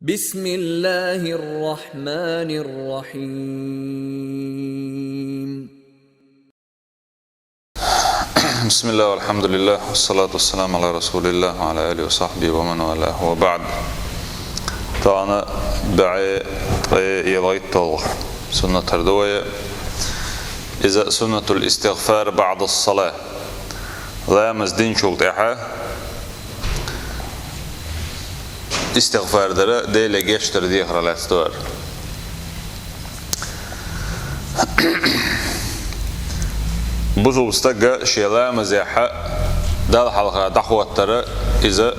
بسم الله الرحمن الرحيم. بسم الله والحمد لله والصلاة والسلام على رسول الله وعلى آله وصحبه ومن والاه وبعد. طبعا بعي يضيط سنة تردوية إذا سنة الاستغفار بعد الصلاة لا مزدين شلطحة استغفار درا ديلا جيشتر ديخرا لاستوار بوزو بستقى شيلا مزيحة دال حلقة دحوة ترى إذا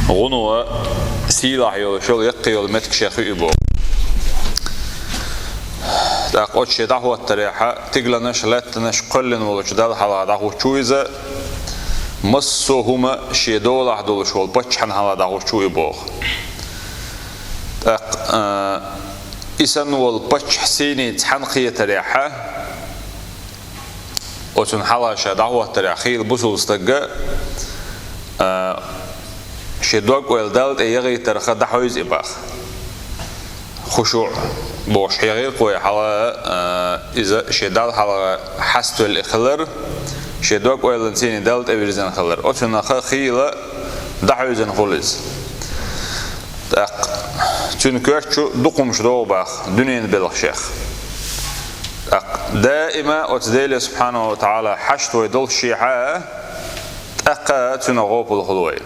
غنوة سيلاح يولشول يقيول متك شيخي إبو تاقوت شي دحوة تريحة تقلنش لاتنش قلن ولش دال حلقة دحوة شو إذا مصوهما شي دولح دولشول بچحن حلقة دحوة شو إبو إسان والبچح سيني تحنقية تريحة وتن حلقة دعوة تريخيل بوصل استقى شدوك والدالت يغي ترخى دحويز إباخ خشوع بوش يغير قوي حلقة إذا شدال حلقة حستو الإخلر شدوك والدالتين دالت أبرزان خلر وتن خيلة دحويزان خلز تن كوكشو دقمش دو باخ دنيا بلغ شيخ دائما وتديل سبحانه وتعالى حشت ويدل شيعة تأقى تنغوب الخلوي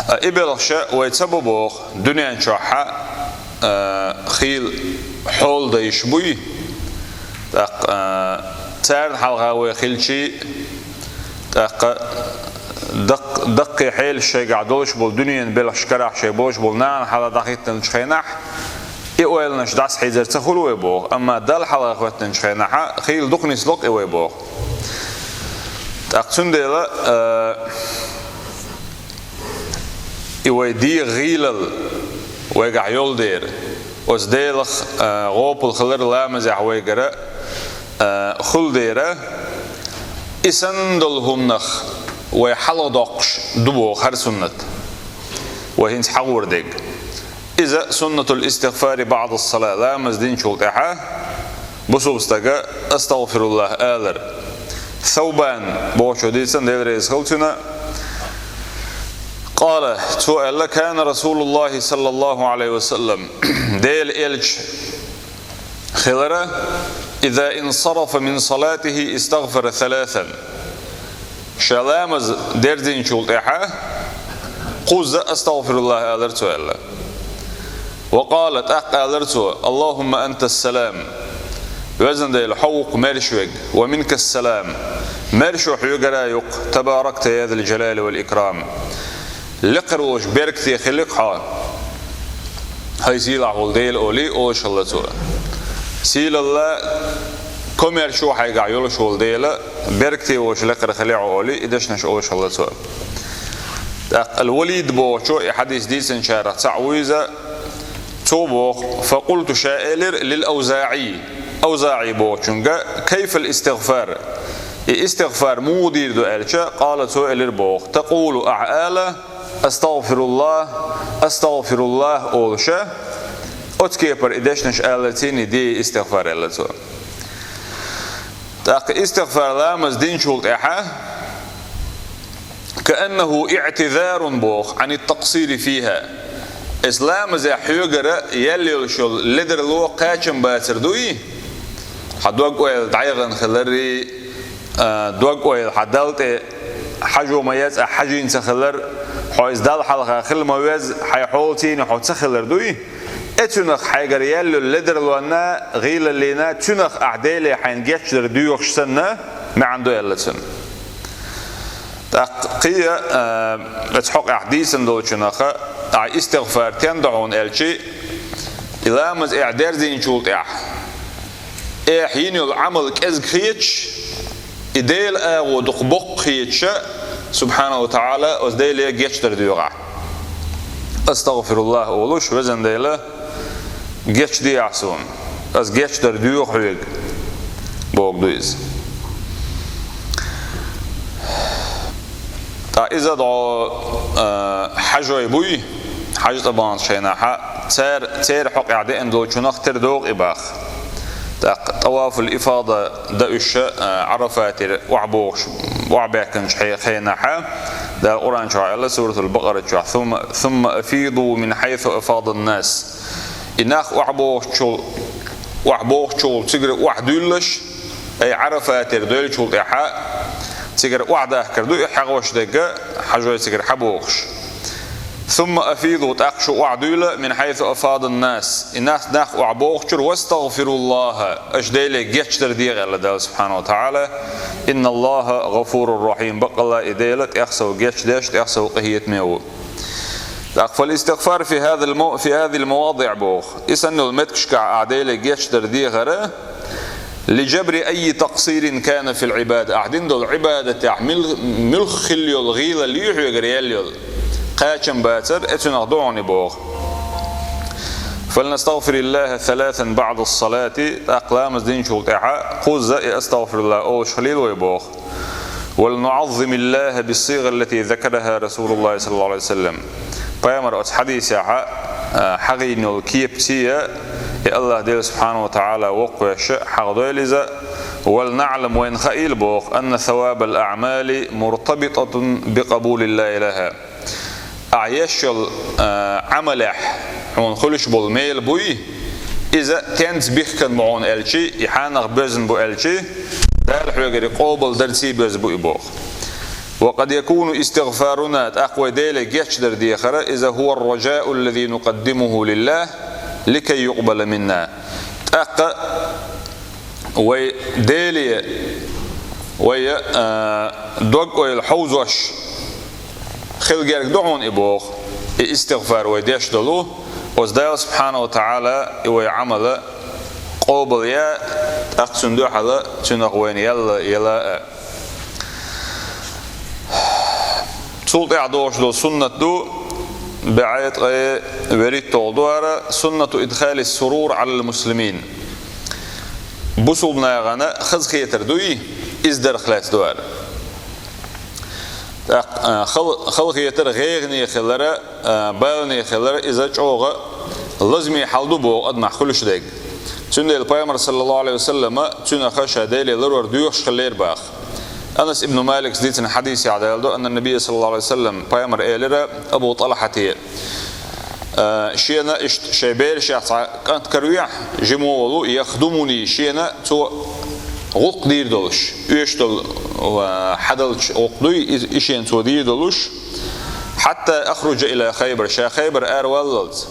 إبلغ شاء ويتسببوه دنيا شاحة خيل حول ديشبوي تارن حلقة ويخيل شيء دقي حيل الشيء قعدولش بول دنيا بلغ شكرح شيء بوش بول نان حالا دقيقة نشخينح إيوالنش داس حيزر تخلو يبوغ أما دال حلقة خواتن شخينحا خيل دقني سلوك إيوالبوغ تأقتون ديلا إيوالدي غيلل ويقع يول دير وز ديلخ غوب الخلر لامزح ويقرأ خل ديرا إسندل همنخ ويحلو دقش دبوغ هر سنت وهينس حور ديق إذا سنة الاستغفار بعد الصلاة لا مزدين شلطحة بصوبستقى أستغفر الله آلر ثوبان بوشو ديسان ديل رئيس خلطنا قال سؤال كان رسول الله صلى الله عليه وسلم ديل إلش خلرة إذا انصرف من صلاته استغفر ثلاثا شلامز ديردين شلطحة قوز أستغفر الله آلر سؤال وقالت أقالرتو اللهم أنت السلام وزن ديل حوق مرشوك ومنك السلام مرشوح يقرايق تباركت يا ذا الجلال والإكرام لقروش بركتي خلقها هاي سيلا حول ديل أولي أوش الله تو سيلا الله كم يرشوح يقع يولش حول ديل بركتي وش لقر خليع أولي إدشنش أوش الله تو الوليد بوشو حديث ديسن شارع تعويزة توبوخ فقلت شائلر للأوزاعي أوزاعي بوخشنجا كيف الاستغفار استغفار مودير دو ألشا قال سائلر بوخ تقول أعالى أستغفر الله أولشا أتكيبر إدشنش آلتين دي استغفار ألتو استغفار لا مزدين شلط إحا كأنه اعتذار بوخ عن التقصير فيها إسلام زي حيوجرة يلي شل لدر لو قاچم باتردوي حدوق ويل دايغن خلري دوق ويل حدلت حجو مياز حجين سخلر حوز دال حلقة خل موز حيحولتين حوت سخلر دوي اتنخ حيجر يلي لدر لونا غيل اللينا تنخ أعدالي حينجيش دويوخش سنة ما عنده يلتن تقية بتحق أحديثن دوتشنخة استغفار تندعون الشيء إلا مز إعدار زين شولت حين العمل كأز خيتش إديل ودقبق خيتش سبحانه وتعالى وزديل يجتر ديوغا أستغفر الله أولوش وزن ديلا جيش دي عسون أز جيتر ديوغ حيق بوغ دويز إذا دعو حجوي بوي حج طبعا شيناحا تير حق عدين دول شناخ تردوغ إباخ طواف الإفاضة دأش عرفات وعباكن شيناحا ده القرآن شرع الله سورة البقرة شرع ثم أفيضوا من حيث أفاض الناس إناخ وعبوغ شول تقر وعدولش أي عرفات دول شول إحاء تقر وعده كردو إحاق وش دقا حجوي تقر حبوغش ثم أفيضوا تأقشوا وعدولة من حيث أفاض الناس الناس ناخ وعبوغشر واستغفروا الله أجديلي جيتشتر ديغ الله سبحانه وتعالى إن الله غفور رحيم بقى الله إديلة يخسو جيتش يخسو قهية ميو فالاستغفار في هذه المواضع بوغ إسانو المتكشكع أعديلي جيتشتر ديغ لجبر أي تقصير كان في العبادة أعدين دول عبادة ملخ خليو الغيلة ليحو يقرياليو قاچن باتر اتنا ضعني بوغ فلنستغفر الله ثلاثا بعد الصلاة أقلام الدين شلطعا قوز أستغفر الله أوش خليل ويبوغ ولنعظم الله بالصيغة التي ذكرها رسول الله صلى الله عليه وسلم بيامر أتس حديث حقين الكيبتية الله ديل سبحانه وتعالى وقوش حق ديلزة ولنعلم وين خيل بوغ أن ثواب الأعمال مرتبطة بقبول الله لها أعيشل عملح حون خلش بالميل بوي إذا كانت بيخكن معون ألشي يحانغ بزن بو ألشي دال حوغري قوبل درسي بز بو إبوغ وقد يكون استغفارنا أقوى ديلي جيشدر ديخرة إذا هو الرجاء الذي نقدمه لله لكي يقبل منا أقى ويديلي وي دوغ ويالحوزوش خلقيرك دعون إبوغ استغفار ويديش دلو وزدايل سبحانه وتعالى ويعمل قوبل يا أقسن دو حلا تنغوين يلا سلط اعدوش دو سنة دو بعيد وريد تولدوها سنة إدخال السرور على المسلمين بسولنا غانا خز خيتر دوي إزدر خلات دوار خلق يتر غيرني خلرة بالني خلرة إذا جوغا لازم يحلدو بو أدمع خلش ديك تندي البيامر صلى الله عليه وسلم تنا خشى ديلي لرور ديوش خلير باخ أنس ابن مالك زديتنا حديث عدالدو أن النبي صلى الله عليه وسلم بيامر إيلرا أبو طلحتي شينا شيبير شاعت كانت كرويح جمولو يخدمني شينا تو غلق دير دولش يشتل وحدلش غلقدوي إشين تو دير دولش حتى أخرج إلى خيبر شا خيبر وللت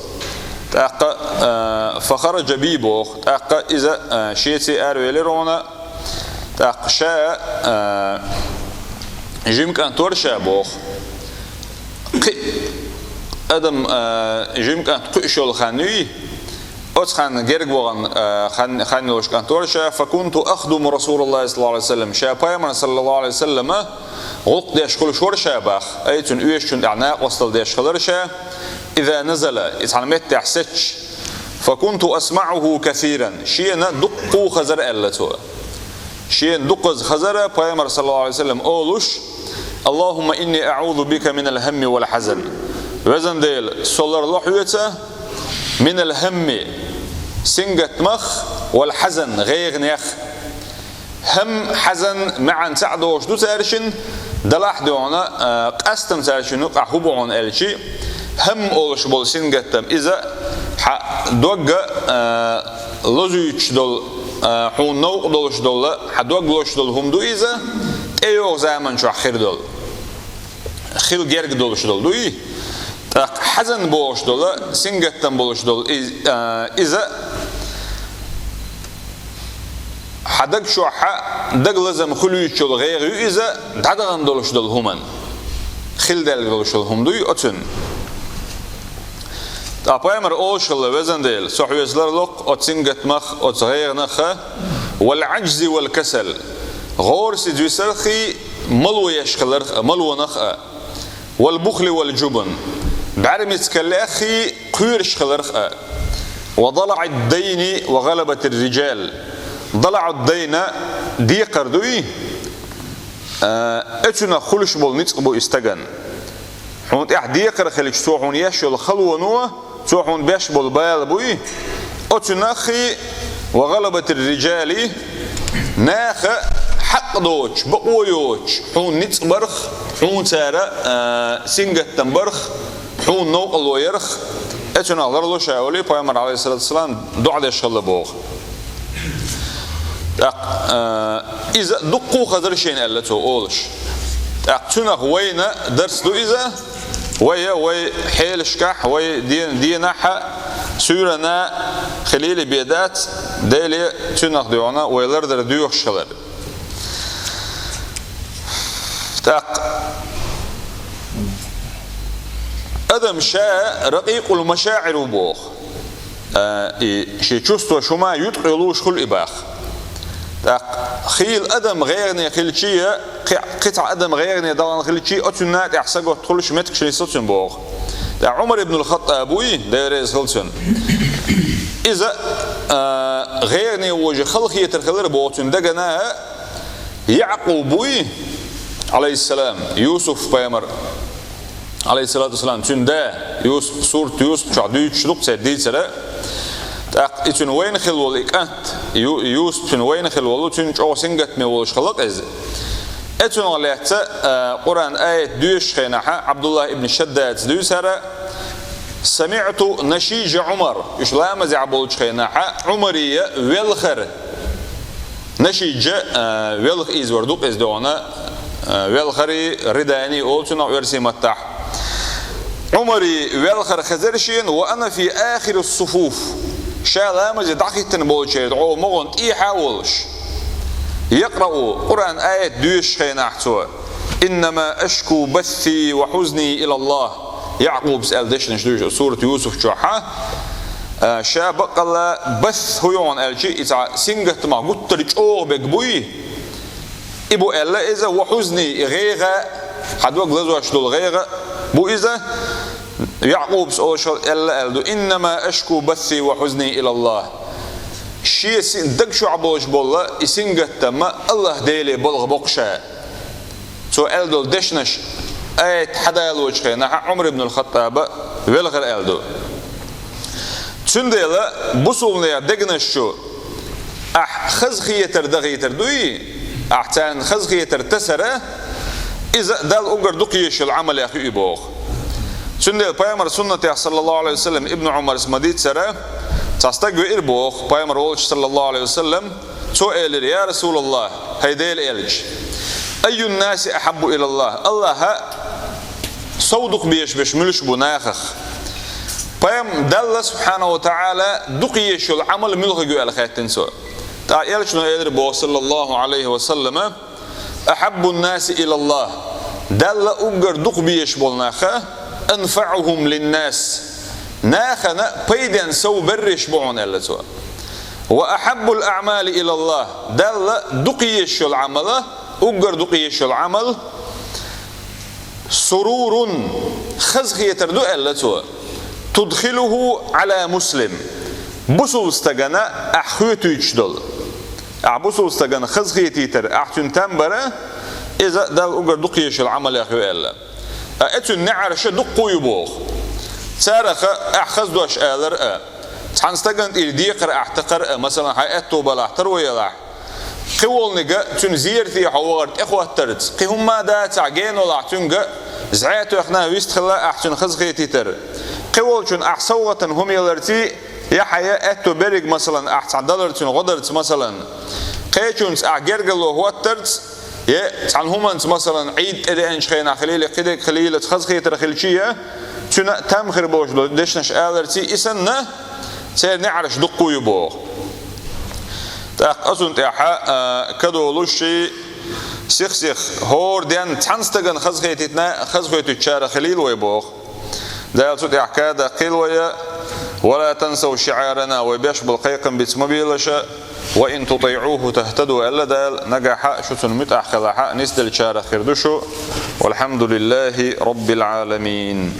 فخرج بيبوخ إذا شيتي وليرونا شا جيم كان تورشا بوخ أدم جيم كان تقشل خانوي أتخان جرج وغن خانوش كان تورشا فكنت أخدم رسول الله صلى الله عليه وسلم شا بايمن صلى الله عليه وسلم غلق ديش كل شورشا باخ أيتون أيشون أعناق وصل ديش خلرشا إذا نزل إتعلمت تحسش فكنت أسمعه كثيرا شينا دقو خزر ألتو شين دقز خزر بايمر صلى الله عليه وسلم أولوش اللهم إني أعوذ بك من الهم والحزن وزن ديل سولر لحويته من الهم سنجت مخ والحزن غير نيخ هم حزن معا تعدوش دو تارشن دلاح دونا قستم تارشن وقع هبوعون ألشي هم أولوش بول سنجتم إذا دوغ لزويش دول حون نوق دولش دول حدوق دولش دول هم دو إذا أيوه زمن شو آخر دول خيل جرق دولش دول دوي حزن بولش دول سنجتم بولش دول إذا حدق شو دق لازم خلويش دول غير إذا دعدغن دولش دول همن خيل دل دولش دول هم دوي أتن أبايمر أوشل وزن ديل صحيح لق أتسنجت مخ أتغير نخ والعجز والكسل غور سجسرخي ملو يشخلر ملو نخ والبخل والجبن بعرمت كلاخي قيرش خلرخ وضلع الدين وغلبة الرجال ضلع الدين دي قردوي اتنا خلش بول نتق بو استغن حون احديقر خليك سوحون يشل خلونو سوحون بيش بول بال بوي اتنا خي وغلبة الرجال ناخ حق دوش بقويوش حون نتق برخ حون سارة سنجة تنبرخ حون نوق الويرخ اتنا غرلو شاولي پیغمبر عليه الصلاة والسلام دعا يشل بوغ إذا دقوا خضر شين ألتو أولش أقتنا وين درس دو إذا وي حيل شكح وي دينا ح سورنا خليل بيدات ديلي تنا ديونا ويلردر ديوخ شلر أدم شاء رقيق المشاعر بوخ شي чувство شما يتقلوش كل إباخ خيل أدم غيرني خيل شيء قطع أدم غيرني دلنا خيل شيء أتنات إحساقه تقولش متك شيء صوتين بوخ عمر بن الخطاب أبوي دايرز خلصن إذا غيرني وجه خلقية الخلر بوتن دجنا يعقوب بوي عليه السلام يوسف بيمر عليه الصلاة والسلام تندا يوسف سورة يوسف شعدي شلوك سديد سلا إتن وين خلول إكانت يوسف تن وين خلول تن جو سنجت مولش خلق إز إتن عليت قرآن آية دوش خينها عبد الله ابن شداد دوس هذا سمعت نشيج عمر إيش لا مزع بولش خينها عمرية والخر نشيج والخ إز وردوق إز دونا والخري رداني أولتنا ورسي متاح عمري والخر خزرشين وأنا في آخر الصفوف شالا مجد دقيقة بولشي دعو مغن إيحاولش يقرأ قرآن آية دوش خيناحتوا إنما أشكو بثي وحزني إلى الله يعقوب سأل دشنش دوش سورة يوسف جوحا شابق الله بث هيون ألشي إذا سنجت ما قلت لك أوه بقبوي إبو ألا إذا وحزني غيغا حدوك لزو أشدو الغيغا بو إذا يعقوب سأل ألا ألدو إنما أشكو بثي وحزني إلى الله شيء دق شو عبوش بالله يسنجت ما الله ديلي بلغ بقشا سو ألدو دشنش آية حدا يلوش خينا عمر بن الخطاب والغر ألدو تنديلا بوصولنا دقنش شو خزخيتر دغيتر دوي أحتان خزخيتر تسرة إذا دال أقر دقيش العمل يا أخي إبوغ تنديل بيامر سنة صلى الله عليه وسلم ابن عمر اسمديد سرة تستقوي إربوغ بيامر ولش صلى الله عليه وسلم سؤال يا رسول الله هيديل إلج أي الناس أحب إلى الله الله صودق بيش ملش بناخخ بيام دل سبحانه وتعالى دقيش العمل ملغو على خاتن سو تعالش إربوغ صلى الله عليه وسلم أحب الناس إلى الله دل أقر دق بيش بولناخه أنفعهم للناس ناخنا بيدن سو برش بعون ألتوا وأحب الأعمال إلى الله دل دقيش العمل أقر دقيش العمل سرور خزخية تردو ألتوا تدخله على مسلم بصل استغنى أحيوتو يشدل أعبصل استغنى خزخية تيتر أحتن تنبرا إذا دل أقر دقيش العمل يا أخي ألا أتن نعرش دقو يبوغ تارخ أحخز دوش آلر تحنستغن إلديقر أحتقر مثلا هاي أتوبة لحتر ويلاح قول نجا تنزير في حوارد إخوة ترد قهم ما دا تعجين ولا تنجا زعيتو إخنا ويستخلا أحتن خزخية تيتر قول تن أحصوة هم يلرتي يحيى أتو بريق مثلا أحسن دلرتن غدرت مثلا قيتونس أعجرجلو هو ترد تعال هم مثلا عيد إرينش خينا خليل قدك خليل خزخية ترخيلشية تنا تام خربوش دشنش آلرتي إسنا سير نعرش دقو يبوغ تاق أصن تاحا كدولوشي سيخ هور ديان تحنستغن خزخية تشار خليل ويبوغ دايل سوت احكادا قيل ويا ولا تنسوا شعارنا ويبيش بالقيقم بيتمبيلشا وإن تطيعوه تهتدوا ألا دال نجح شو سنمت أحخلاحا نسدل شار خيردشو والحمد لله رب العالمين.